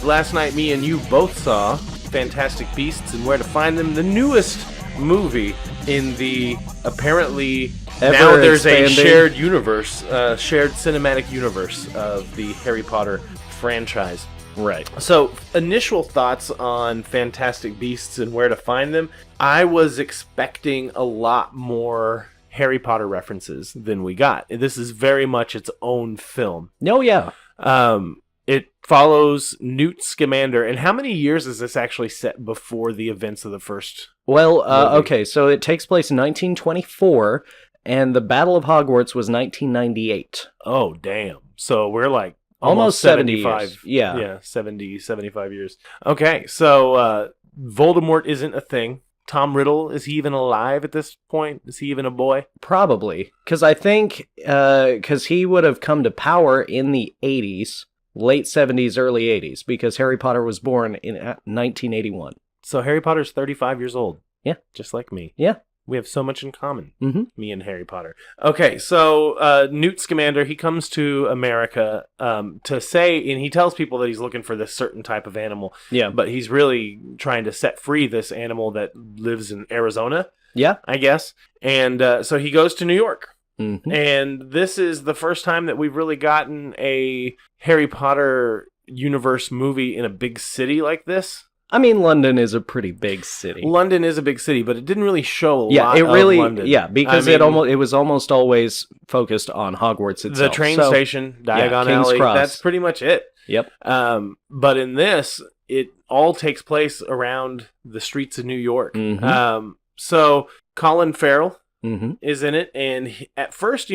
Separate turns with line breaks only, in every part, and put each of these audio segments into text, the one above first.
last night me and you both saw Fantastic Beasts and Where to Find Them, the newest movie in the apparently now there's a shared universe, shared cinematic universe of the Harry Potter franchise.
Right.
So, initial thoughts on Fantastic Beasts and Where to Find Them. I was expecting a lot more Harry Potter references than we got. This is very much its own film.
Oh, yeah.
It follows Newt Scamander. And how many years is this actually set before the events of the first
Well,
movie?
okay, so it takes place in 1924, and the Battle of Hogwarts was 1998.
Oh, damn. So we're like
Almost 70
75.
years. Yeah.
Yeah, 70, 75 years. Okay, so Voldemort isn't a thing. Tom Riddle, is he even alive at this point? Is he even a boy?
Probably. Because I think, because he would have come to power in the 80s, late 70s, early 80s, because Harry Potter was born in 1981.
So Harry Potter's 35 years old.
Yeah.
Just like me.
Yeah.
We have so much in common,
Mm-hmm.
me and Harry Potter. Okay, so Newt Scamander, he comes to America to say, and he tells people that he's looking for this certain type of animal.
Yeah.
But he's really trying to set free this animal that lives in Arizona,
Yeah.
I guess. And so he goes to New York.
Mm-hmm.
And this is the first time that we've really gotten a Harry Potter universe movie in a big city like this.
I mean, London is a pretty big city.
London is a big city, but it didn't really show a lot
Yeah, it really,
of London.
yeah, because it was almost always focused on Hogwarts itself.
The train station, Diagon
King's
Alley,
Cross.
that's pretty much it.
Yep.
But in this, it all takes place around the streets of New York.
Mhm.
So Colin Farrell
Mm-hmm.
is in it, and at first,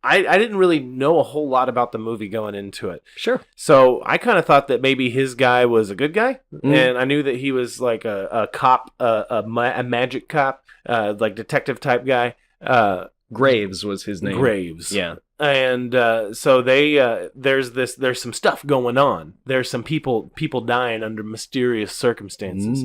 I didn't really know a whole lot about the movie going into it.
Sure.
So I kind of thought that maybe his guy was a good guy, and I knew that he was like a cop, a magic cop, like detective type guy.
Graves was his name.
Graves.
Yeah.
And so there's some stuff going on. There's some people dying under mysterious circumstances,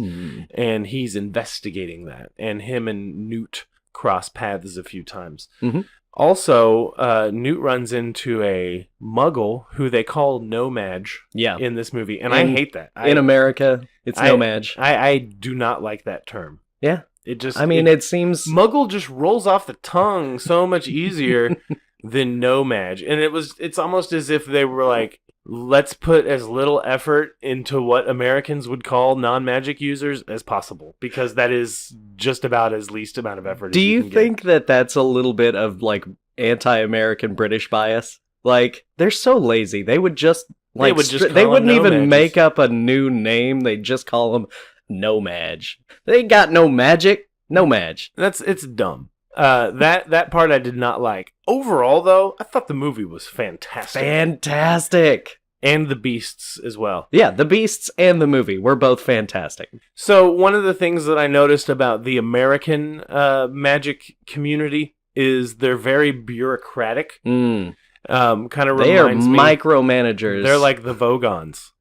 and he's investigating that. And him and Newt cross paths a few times.
Mm-hmm.
Also, Newt runs into a muggle who they call No-Maj in this movie, and I hate that.
In America, it's No-Maj.
I do not like that term.
Yeah.
It just,
it seems...
Muggle just rolls off the tongue so much easier than No-Maj. And it's almost as if they were like, let's put as little effort into what Americans would call non-magic users as possible, because that is just about as least amount of effort.
Do you think that that's a little bit of like anti-American British bias? Like, they're so lazy. They would just like they wouldn't even make up a new name. They'd just call them No-Maj. They ain't got no magic. No-Maj.
It's dumb. That part I did not like. Overall, though, I thought the movie was fantastic.
Fantastic.
And the Beasts as well.
Yeah, the Beasts and the movie were both fantastic.
So one of the things that I noticed about the American magic community is they're very bureaucratic. Kind of reminds me.
They are micromanagers.
They're like the Vogons.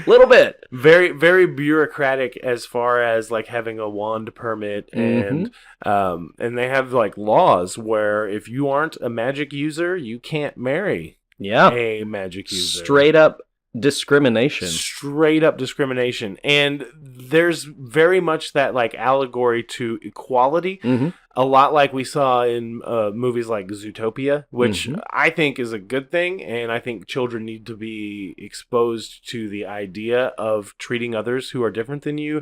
Little bit.
Very, very bureaucratic as far as like having a wand permit, and they have like laws where if you aren't a magic user, you can't marry a magic user.
Straight up discrimination.
And there's very much that like allegory to equality. A lot like we saw in movies like Zootopia, which I think is a good thing, and I think children need to be exposed to the idea of treating others who are different than you,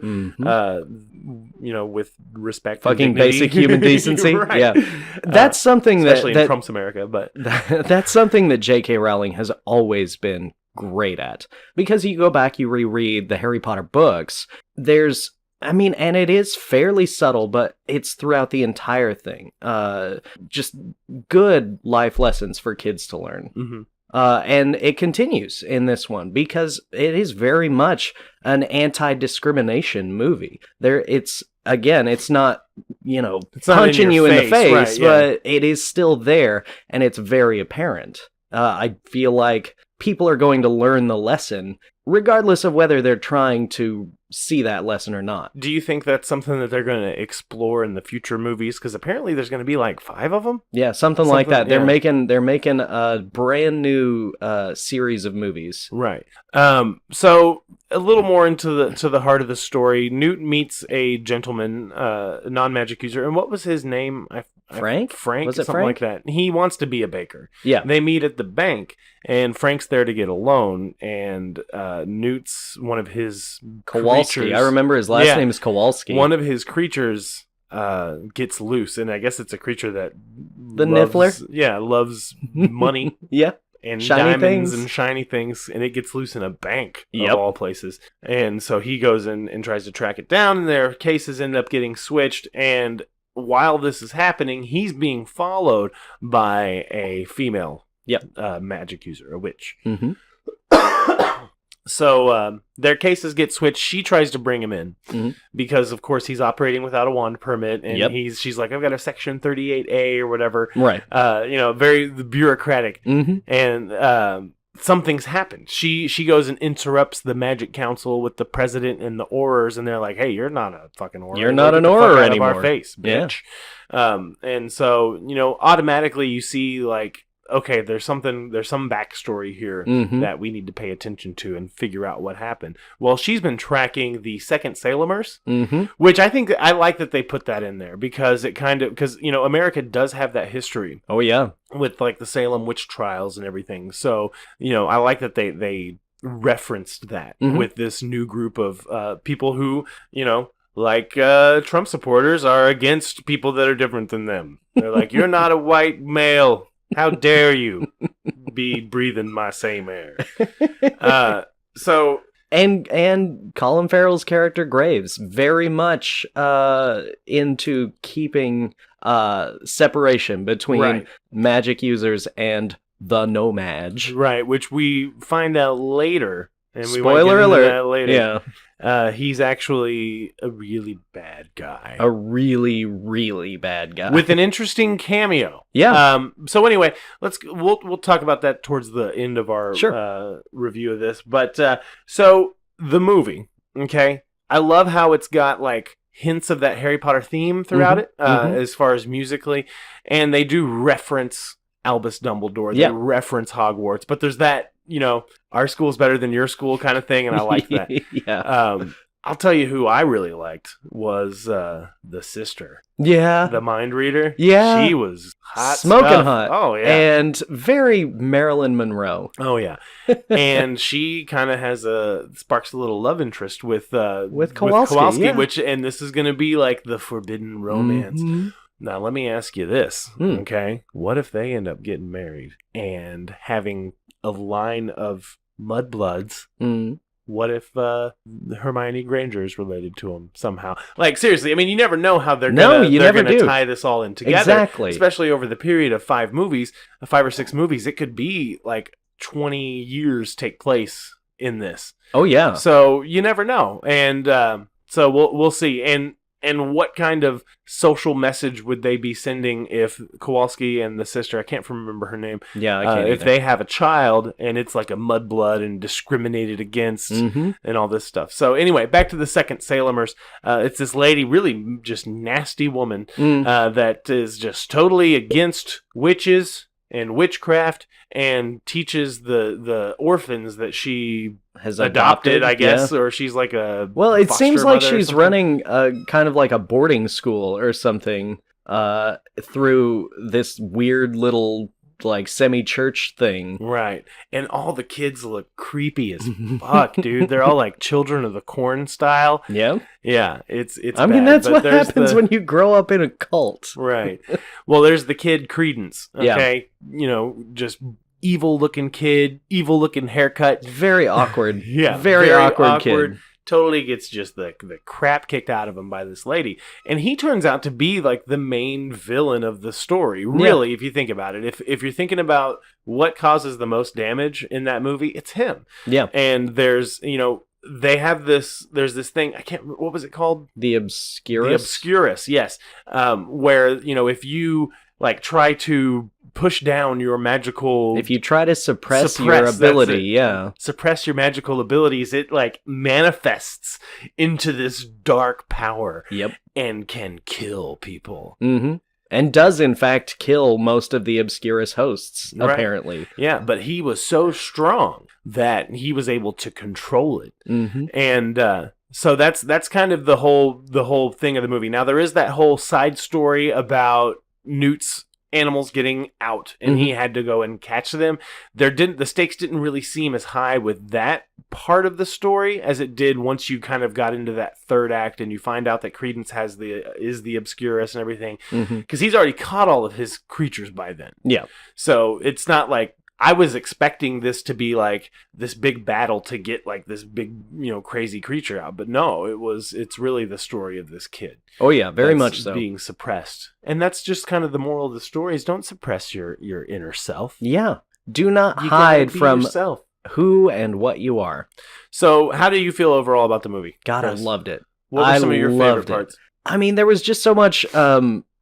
with respect.
Fucking
and dignity.
basic human decency.
Right.
Yeah, that's something
especially
that
in Trump's America, but
that's something that J.K. Rowling has always been great at, because you go back, you reread the Harry Potter books, there's and it is fairly subtle, but it's throughout the entire thing. Just good life lessons for kids to learn. And it continues in this one, because it is very much an anti-discrimination movie. It's not, it's punching you in the face, right, but it is still there, and it's very apparent. I feel like people are going to learn the lesson regardless of whether they're trying to see that lesson or not.
Do you think that's something that they're going to explore in the future movies? Because apparently there's going to be like 5 of them.
Yeah, something like that.
Yeah.
They're making a brand new series of movies.
Right. So a little more into the heart of the story. Newt meets a gentleman, a non-magic user, and what was his name?
Frank?
Frank?
Was it
something
Frank?
like that. He wants to be a baker.
Yeah.
They meet at the bank, and Frank's there to get a loan, and Newt's one of his
Kowalski.
creatures.
I remember his last name is Kowalski.
One of his creatures gets loose, and I guess it's a creature that
Niffler?
Yeah, loves money.
Yeah.
And
shiny
diamonds
things.
and shiny things, and it gets loose in a bank
Yep.
of all places. And so he goes in and tries to track it down, and their cases end up getting switched. And while this is happening, he's being followed by a female magic user, a witch.
Mm-hmm.
So their cases get switched. She tries to bring him in because, of course, he's operating without a wand permit, and she's like, "I've got a Section 38A or whatever."
Right.
Very bureaucratic, and something's happened. She goes and interrupts the Magic Council with the president and the Aurors, and they're like, "Hey, you're not a fucking Auror.
You're not an
Get the fuck
Auror
out
anymore.
of our face, bitch." And so automatically you see like, okay, there's some backstory here that we need to pay attention to and figure out what happened. Well, she's been tracking the second Salemers, which I like that they put that in there because America does have that history.
Oh yeah,
with like the Salem witch trials and everything. So I like that they referenced that with this new group of people who like Trump supporters are against people that are different than them. They're like, "You're not a white male. How dare you be breathing my same air?"
And Colin Farrell's character Graves very much into keeping separation between magic users and the no-mage.
Right, which we find out later. And
Spoiler alert.
Later.
Yeah.
He's actually a really bad guy.
A really, really bad guy.
With an interesting cameo.
Yeah.
So anyway, we'll talk about that towards the end of our review of this. But so the movie, okay? I love how it's got like hints of that Harry Potter theme throughout it, as far as musically. And they do reference Albus Dumbledore. They reference Hogwarts. But there's that, our school's better than your school kind of thing, and I like that. I'll tell you who I really liked was the sister.
Yeah.
The mind reader.
Yeah.
She was hot
Smoking
stuff.
hot.
Oh, yeah.
And very Marilyn Monroe.
Oh, yeah. And she kind of sparks a little love interest with Kowalski, and this is going to be like the forbidden romance. Now, let me ask you this, okay? What if they end up getting married and having a line of mudbloods? What if Hermione Granger is related to him somehow? Like, seriously, I mean, you never know how they're going to tie this all in together.
Exactly.
Especially over the period of 5 or 6 movies. It could be like 20 years take place in this.
Oh, yeah.
So you never know. And so we'll see. And what kind of social message would they be sending if Kowalski and the sister, I can't remember her name,
I can't
if they have a child and it's like a mudblood and discriminated against and all this stuff. So anyway, back to the second Salemers. It's this lady, really just nasty woman that is just totally against witches and witchcraft and teaches the orphans that she
has
adopted, I guess, or she's like a
it seems like she's
something.
running kind of like a boarding school or something through this weird little like semi-church thing.
Right. And all the kids look creepy as fuck, dude. They're all like Children of the Corn style.
Yeah.
Yeah, it's
I mean, that's what happens when you grow up in a cult.
Right. Well, there's the kid Credence, okay? Just evil-looking kid, evil-looking haircut.
Very awkward.
Yeah.
Very awkward kid.
Totally gets just the crap kicked out of him by this lady. And he turns out to be like the main villain of the story, really, if you think about it. If you're thinking about what causes the most damage in that movie, it's him.
Yeah.
And there's, they have there's this thing, what was it called?
The Obscurus?
The Obscurus, yes. Where, if you like try to push down your magical...
If you try to suppress your ability, yeah.
Suppress your magical abilities, it like manifests into this dark power.
Yep.
And can kill people.
Mm-hmm. And does, in fact, kill most of the Obscurus hosts, apparently.
Yeah, but he was so strong that he was able to control it.
Mm-hmm.
And so that's kind of the whole thing of the movie. Now, there is that whole side story about Newt's animals getting out, and he had to go and catch them. The stakes didn't really seem as high with that part of the story as it did once you kind of got into that third act and you find out that Credence is the Obscurus and everything, because he's already caught all of his creatures by then.
Yeah.
So it's not like I was expecting this to be like this big battle to get like this big, crazy creature out, but no, it's really the story of this kid.
Oh yeah, very much so.
Being suppressed. And that's just kind of the moral of the story, is don't suppress your inner self.
Yeah. Do not hide from
yourself.
Who and what you are.
So, how do you feel overall about the movie?
God,
Chris?
I loved it.
What were some of your favorite parts?
I mean, there was just so much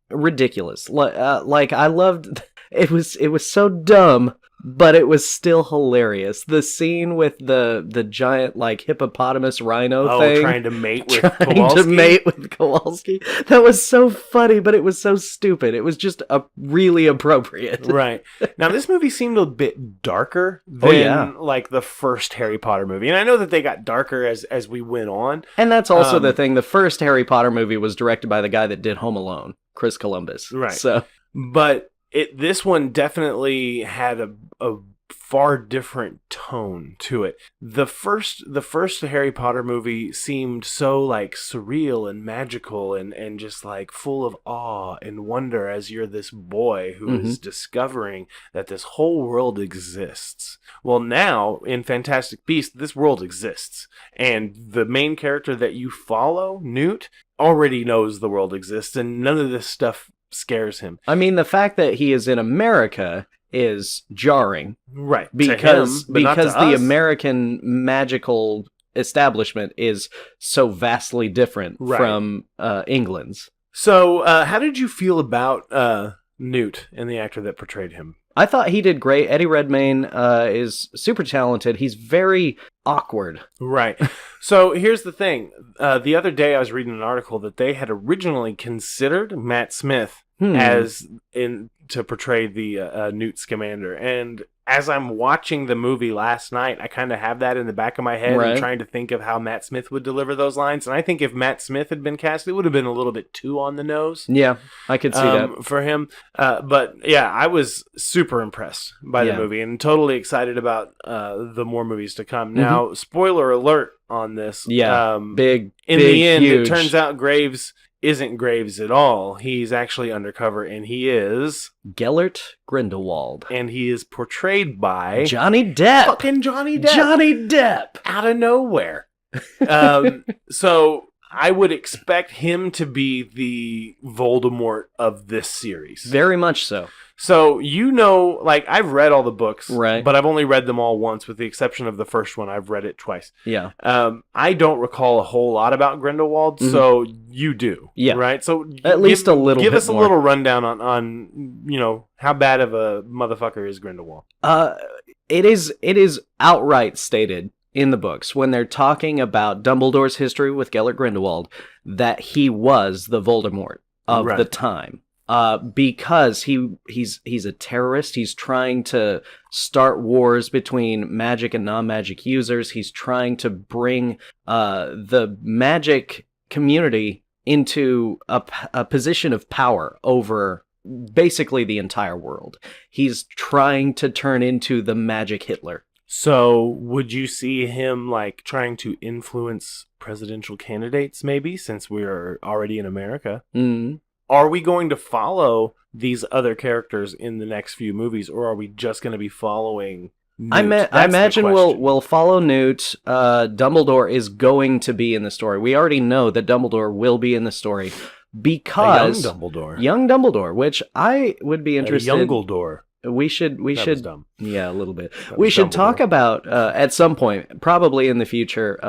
ridiculous. Like I loved it was so dumb, but it was still hilarious. The scene with the giant like hippopotamus rhino thing,
trying to mate with
Kowalski. That was so funny, but it was so stupid. It was just really appropriate.
Right. Now this movie seemed a bit darker than like the first Harry Potter movie, and I know that they got darker as we went on.
And that's also the thing. The first Harry Potter movie was directed by the guy that did Home Alone, Chris Columbus.
Right.
So,
but this one definitely had a far different tone to it. The first Harry Potter movie seemed so like surreal and magical and just like full of awe and wonder as you're this boy who is discovering that this whole world exists. Well, now in Fantastic Beasts, this world exists, and the main character that you follow, Newt, already knows the world exists, and none of this stuff scares him.
I mean, the fact that he is in America is jarring.
Right.
Because the American magical establishment is so vastly different from England's.
So, how did you feel about Newt and the actor that portrayed him?
I thought he did great. Eddie Redmayne is super talented. He's very awkward.
Right. So here's the thing. The other day I was reading an article that they had originally considered Matt Smith to portray the Newt Scamander. And as I'm watching the movie last night, I kind of have that in the back of my head and trying to think of how Matt Smith would deliver those lines. And I think if Matt Smith had been cast, it would have been a little bit too on the nose.
Yeah, I could see that.
For him. But yeah, I was super impressed by the movie and totally excited about the more movies to come. Now, spoiler alert on this.
Yeah,
in the end,
huge.
It turns out Graves isn't Graves at all. He's actually undercover, and he is
Gellert Grindelwald.
And he is portrayed by
Johnny Depp.
Fucking Johnny Depp.
Johnny Depp.
Out of nowhere. So I would expect him to be the Voldemort of this series.
Very much so.
So, like, I've read all the books,
right?
But I've only read them all once, with the exception of the first one. I've read it twice.
Yeah.
I don't recall a whole lot about Grindelwald, so you do.
Yeah.
Right? So,
at least a little bit
give us
more.
A little rundown on how bad of a motherfucker is Grindelwald.
It is outright stated in the books when they're talking about Dumbledore's history with Gellert Grindelwald that he was the Voldemort of the time. Because he's a terrorist. He's trying to start wars between magic and non-magic users. He's trying to bring the magic community into a position of power over basically the entire world. He's trying to turn into the magic Hitler.
So, would you see him like trying to influence presidential candidates, maybe, since we're already in America?
Mm-hmm.
Are we going to follow these other characters in the next few movies, or are we just going to be following Newt?
I imagine we'll follow Newt. Dumbledore is going to be in the story. We already know that Dumbledore will be in the story because
young
Dumbledore, which I would be interested.
Youngledore.
We should.
Was dumb.
Yeah, a little bit. We should talk about at some point, probably in the future,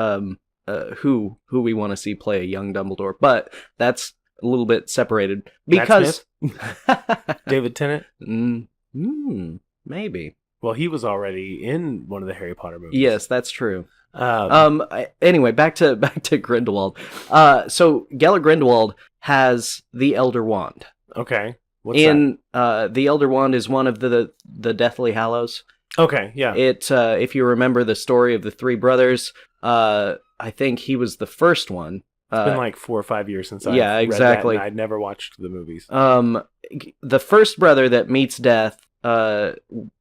who we want to see play a young Dumbledore. But that's a little bit separated because
David Tennant.
Maybe.
Well, he was already in one of the Harry Potter movies.
Yes, that's true. Anyway, back to Grindelwald. So Gellert Grindelwald has the Elder Wand.
Okay. What's that?
The Elder Wand is one of the Deathly Hallows.
Okay, yeah.
It if you remember the story of the three brothers, I think he was the first one.
It's been like 4 or 5 years since I
read exactly.
That, and I'd never watched the movies.
The first brother that meets death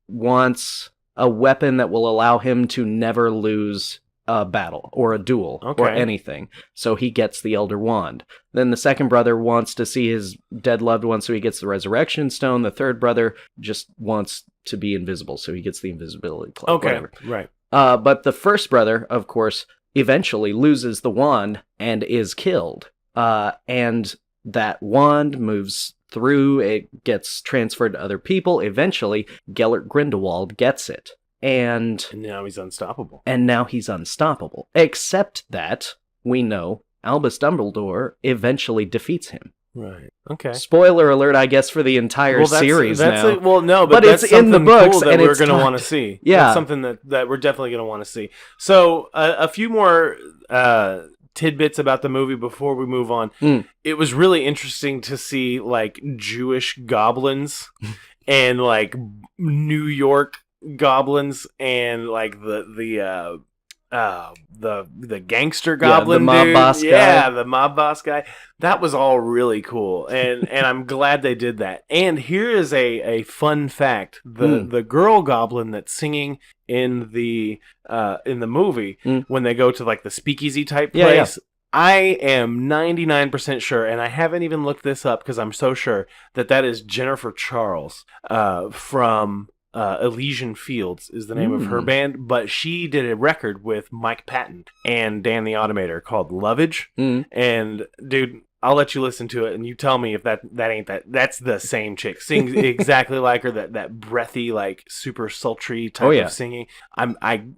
wants a weapon that will allow him to never lose a battle or a duel or anything. So he gets the Elder Wand. Then the second brother wants to see his dead loved one, so he gets the Resurrection Stone. The third brother just wants to be invisible, so he gets the Invisibility Cloak.
Okay,
whatever.
Right.
But the first brother, of course, eventually loses the wand and is killed. And that wand moves through, it gets transferred to other people. Eventually, Gellert Grindelwald gets it. And
now he's unstoppable.
Except that we know Albus Dumbledore eventually defeats him.
Right. Okay.
Spoiler alert, I guess, for the entire series now.
But
it's in the books,
cool that we're going to want to see.
Yeah,
that's something that we're definitely going to want to see. So a few more tidbits about the movie before we move on. It was really interesting to see like Jewish goblins and like New York goblins and like the gangster goblin,
the mob boss guy.
Yeah, the mob boss guy. That was all really cool, and I'm glad they did that. And here is a fun fact: the girl goblin that's singing in the movie when they go to like the speakeasy type place. Yeah. I am 99% sure, and I haven't even looked this up because I'm so sure that is Jennifer Charles from Elysian Fields is the name of her band, but she did a record with Mike Patton and Dan the Automator called Lovage. And dude, I'll let you listen to it and you tell me if that ain't that's the same chick. Sings exactly like her, that breathy, like super sultry type of singing. I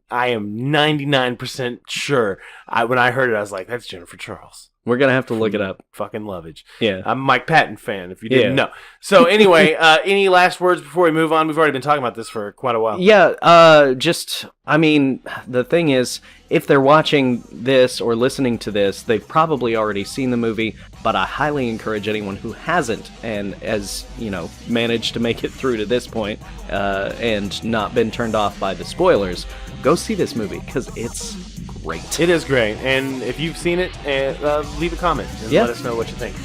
am 99% sure. When I heard it, I was like, that's Jennifer Charles.
We're going to have to look it up.
Fucking Lovage.
Yeah.
I'm a Mike Patton fan, if you didn't know. So anyway, any last words before we move on? We've already been talking about this for quite a while.
Yeah, the thing is, if they're watching this or listening to this, they've probably already seen the movie, but I highly encourage anyone who hasn't and has, managed to make it through to this point and not been turned off by the spoilers, go see this movie, because it's great.
It is great, and if you've seen it, leave a comment and let us know what you think.